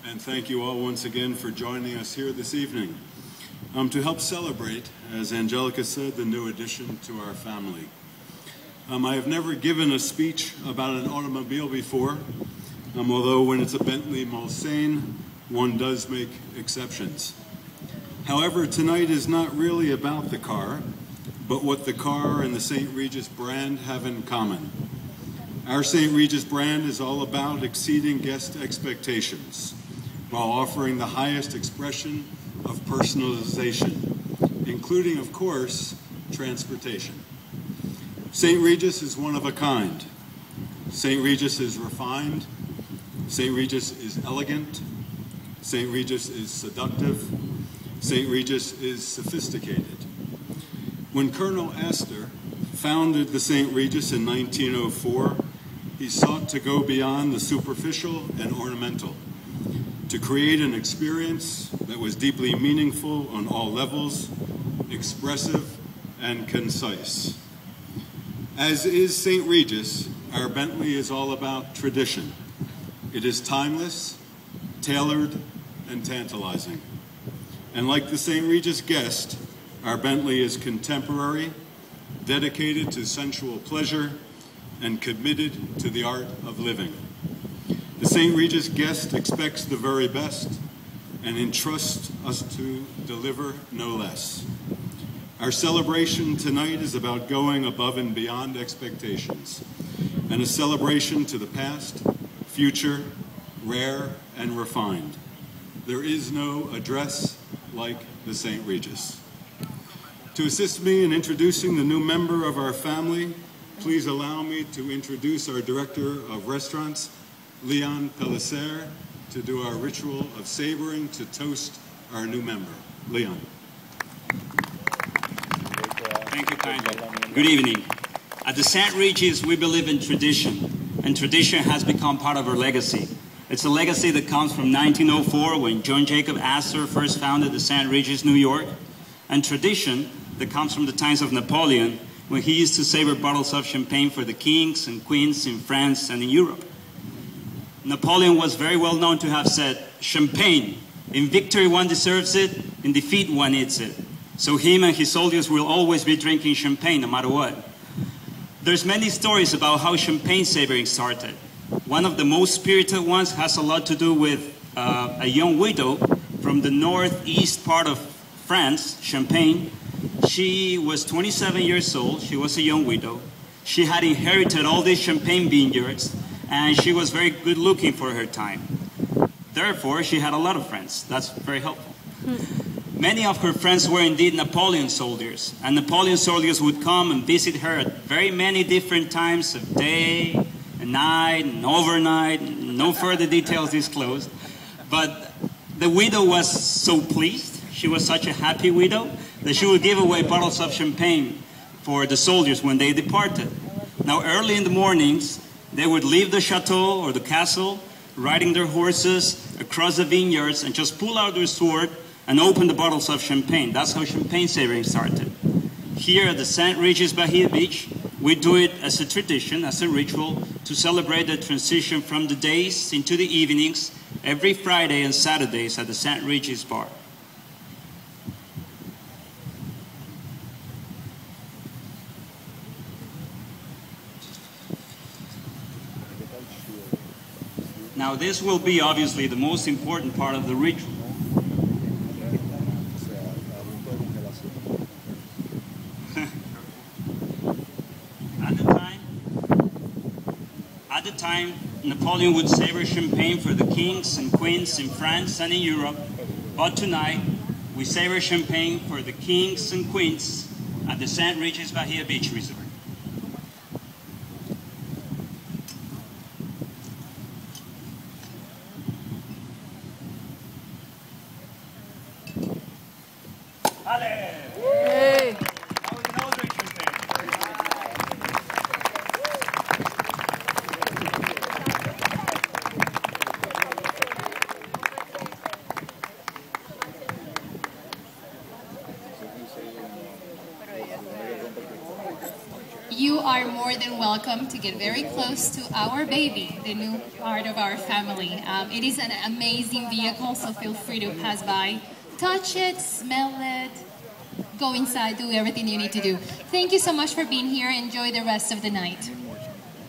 and thank you all once again for joining us here this evening to help celebrate, as Angelica said, the new addition to our family. I have never given a speech about an automobile before, although when it's a Bentley Mulsanne, one does make exceptions. However, tonight is not really about the car, but what the car and the St. Regis brand have in common. Our St. Regis brand is all about exceeding guest expectations while offering the highest expression of personalization, including, of course, transportation. St. Regis is one of a kind. St. Regis is refined. St. Regis is elegant. St. Regis is seductive. St. Regis is sophisticated. When Colonel Astor founded the St. Regis in 1904, he sought to go beyond the superficial and ornamental, to create an experience that was deeply meaningful on all levels, expressive and concise. As is St. Regis, our Bentley is all about tradition. It is timeless, tailored, and tantalizing. And like the St. Regis guest, our Bentley is contemporary, dedicated to sensual pleasure, and committed to the art of living. The St. Regis guest expects the very best and entrusts us to deliver no less. Our celebration tonight is about going above and beyond expectations, and a celebration to the past, future, rare, and refined. There is no address like the St. Regis. To assist me in introducing the new member of our family, please allow me to introduce our Director of Restaurants, Leon Pellicer, to do our ritual of savoring to toast our new member. Leon. Thank you kindly. Good evening. At the St. Regis, we believe in tradition, and tradition has become part of our legacy. It's a legacy that comes from 1904 when John Jacob Astor first founded the St. Regis, New York, and tradition that comes from the times of Napoleon when he used to savor bottles of champagne for the kings and queens in France and in Europe. Napoleon was very well known to have said, "Champagne, in victory one deserves it, in defeat one eats it." So him and his soldiers will always be drinking champagne no matter what. There's many stories about how champagne savoring started. One of the most spirited ones has a lot to do with a young widow from the northeast part of France, Champagne. She was 27 years old. She was a young widow. She had inherited all these champagne vineyards, and she was very good looking for her time. Therefore, she had a lot of friends. That's very helpful. Many of her friends were indeed Napoleon soldiers, and Napoleon soldiers would come and visit her at very many different times of day and night and overnight. No further details disclosed. But the widow was so pleased, she was such a happy widow, that she would give away bottles of champagne for the soldiers when they departed. Now, early in the mornings, they would leave the chateau or the castle, riding their horses across the vineyards, and just pull out their sword and open the bottles of champagne. That's how champagne savoring started. Here at the St. Regis Bahía Beach, we do it as a tradition, as a ritual, to celebrate the transition from the days into the evenings, every Friday and Saturdays at the St. Regis Bar. Now, this will be obviously the most important part of the ritual. At the time, Napoleon would savor champagne for the kings and queens in France and in Europe, but tonight, we savor champagne for the kings and queens at the St. Regis Bahía Beach Resort. You are more than welcome to get very close to our baby, the new part of our family. It is an amazing vehicle, so feel free to pass by, touch it, smell it, go inside, do everything you need to do. Thank you so much for being here. Enjoy the rest of the night.